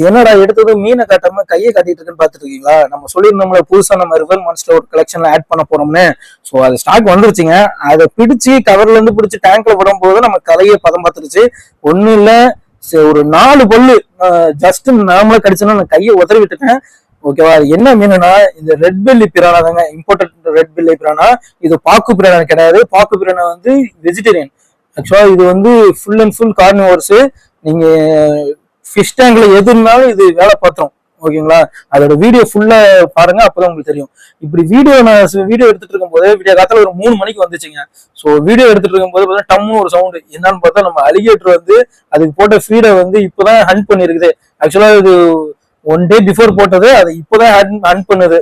என்னடா எடுத்தது மீனை காட்டாம கையை காட்டிட்டு இருக்குன்னு பாத்துட்டு இருக்கீங்களா? நம்ம சொல்லியிருந்தோம்ல புதுசா நம்ம ரிவர் மான்ஸ்டர் ஒரு கலெக்ஷன்ல ஆட் பண்ண போறோம்னு. சோ அது ஸ்டாக் வந்துருச்சுங்க. அதை பிடிச்சு கவர்ல இருந்து பிடிச்சு டேங்க்ல விடும் போது நம்ம கதையை பதம் பார்த்துருச்சு. ஒண்ணு இல்ல, ஒரு 4 பல்லு ஜஸ்ட் நார்மலா கடிச்சுன்னா நான் கையை உதறி விட்டுட்டேன். ஓகேவா? அது என்ன மீனுனா இந்த ரெட் பெல்லி பிரானா தாங்க, இம்போர்ட்டட் ரெட் பெல்லி பிரானா. இது பாக்கு பிரானா கிடையாது. பாக்கு பிரானா வந்து வெஜிடேரியன். ஆக்சுவலா இது வந்து ஃபுல் அண்ட் ஃபுல் கார்னிவோர்ஸ். நீங்க ஃபிஷ் டேங்க்ல எது இருந்தாலும் இது வேலை பார்த்தோம். ஓகேங்களா? அதோட வீடியோ ஃபுல்லா பாருங்க, அப்பதான் உங்களுக்கு தெரியும். இப்படி நான் வீடியோ எடுத்துட்டு இருக்கும் போது வீடியோ காலத்துல ஒரு 3 மணிக்கு வந்துச்சுங்க. ஸோ வீடியோ எடுத்துட்டு இருக்கும் போது டம்னு ஒரு சவுண்ட் என்னன்னு பார்த்தா நம்ம அலிகேட்டர் வந்து அதுக்கு போட்ட ஃபீடை வந்து இப்பதான் ஹண்ட் பண்ணிருக்குது. ஆக்சுவலா இது 1 டே பிஃபோர் போட்டது, அது இப்பதான் ஹண்ட் பண்ணுது.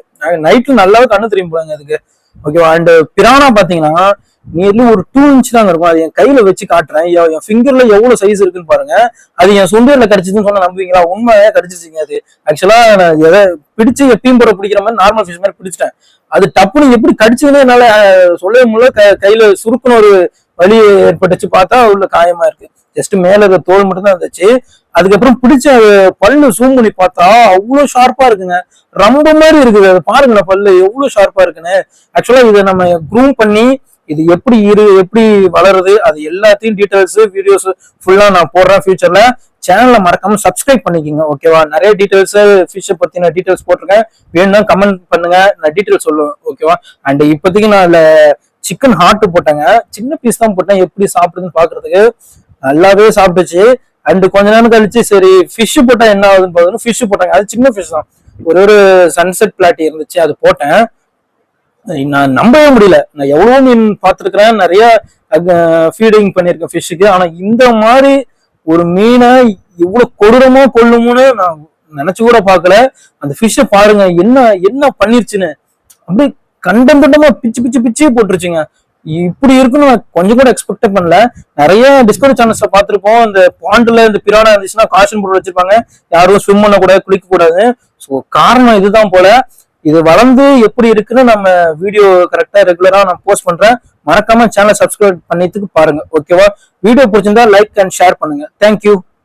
நைட்ல நல்லாவே கண்ணு தெரியும் போறாங்க அதுக்கு. ஓகேவா? அண்ட் பிரானா பாத்தீங்கன்னா நியர்லி ஒரு 2 இன்ச் தாங்க இருக்கும். அது என் கையில வச்சு காட்டுறேன். என் ஃபிங்கர்ல எவ்வளவு சைஸ் இருக்குன்னு பாருங்க. அது என் சுண்டியர்ல கடிச்சிச்சுன்னு சொன்னா நம்புவீங்களா? உண்மையா கடிச்சிருச்சுங்க அது. ஆக்சுவலா நான் எதை பிடிச்சு எப்பயும் போற பிடிக்கிற மாதிரி நார்மல் ஃபிஷ் மாதிரி பிடிச்சிட்டேன். அது டப்புன்னு எப்படி கடிச்சதுன்னு என்னால சொல்லவே முடியல. கையில சுருக்குன்னு ஒரு வலி ஏற்பட்டுச்சு. பார்த்தா உள்ள காயமா இருக்கு. ஜஸ்ட் மேல இருக்க தோல் மட்டும் தான் இருந்துச்சு. அதுக்கப்புறம் பிடிச்ச பல்லு ஜூம் பண்ணி பார்த்தா அவ்வளவு ஷார்ப்பா இருக்குங்க. ரொம்ப மாதிரி இருக்குது. அது பாருங்க பல்லு எவ்வளவு ஷார்ப்பா இருக்குன்னு. ஆக்சுவலா இதை நம்ம க்ரூம் பண்ணி இது எப்படி வளருது அது எல்லாத்தையும் டீடைல்ஸ் வீடியோஸ் ஃபுல்லா நான் போடுறேன் ஃபியூச்சர்ல. சேனல்ல மறக்காம சப்ஸ்கிரைப் பண்ணிக்கோங்க. ஓகேவா? நிறைய டீடைல்ஸ் ஃபிஷ் பத்தின டீடைல்ஸ் போட்டிருக்கேன். வேணும்னா கமெண்ட் பண்ணுங்க, நான் டீடைல்ஸ் சொல்லுவேன். ஓகேவா? அண்ட் இப்போதைக்கு நான் அதுல சிக்கன் ஹார்ட் போட்டேங்க. சின்ன பீஸ் தான் போட்டேன், எப்படி சாப்பிடுதுன்னு பாக்குறதுக்கு. நல்லாவே சாப்பிட்டுச்சு. அண்ட் கொஞ்ச நேரம் கழிச்சு சரி ஃபிஷ் போட்டா என்ன ஆகுதுன்னு பாக்கணும். ஃபிஷ் போட்டாங்க. அது சின்ன ஃபிஷ் தான். ஒரு சன்செட் பிளாட்டி இருந்துச்சு, அது போட்டேன். நான் நம்பவே முடியல. நான் எவ்வளவு மீன் பார்த்துருக்கிறேன், நிறைய ஃபீடிங் பண்ணிருக்கேன் ஃபிஷ்ஷுக்கு. ஆனா இந்த மாதிரி ஒரு மீனை இவ்வளவு கொடூரமா கொள்ளுமோன்னு நான் நினைச்சு கூட பார்க்கல. அந்த ஃபிஷ்ஷை பாருங்க என்ன என்ன பண்ணிருச்சுன்னு. அப்படியே கண்டமா பிச்சு பிச்சு பிச்சு போட்டுருச்சுங்க. இப்படி இருக்குன்னு நான் கொஞ்சம் கூட எக்ஸ்பெக்ட் பண்ணல. நிறைய டிஸ்கவரி சேனல்ஸ்ல பார்த்திருப்போம், இந்த பாண்டுல இந்த பிரானா இருந்துச்சுன்னா காஷன் போர்டு வச்சிருப்பாங்க, யாரும் ஸ்விம் பண்ண கூடாது, குளிக்க கூடாது. ஸோ காரணம் இதுதான் போல. இது வளர்ந்து எப்படி இருக்குன்னு நம்ம வீடியோ கரெக்டா ரெகுலரா நான் போஸ்ட் பண்றேன். மறக்காம சேனல் சப்ஸ்கிரைப் பண்ணிட்டு பாருங்க. ஓகேவா? வீடியோ பிடிச்சிருந்தா லைக் அண்ட் ஷேர் பண்ணுங்க. தேங்க்யூ.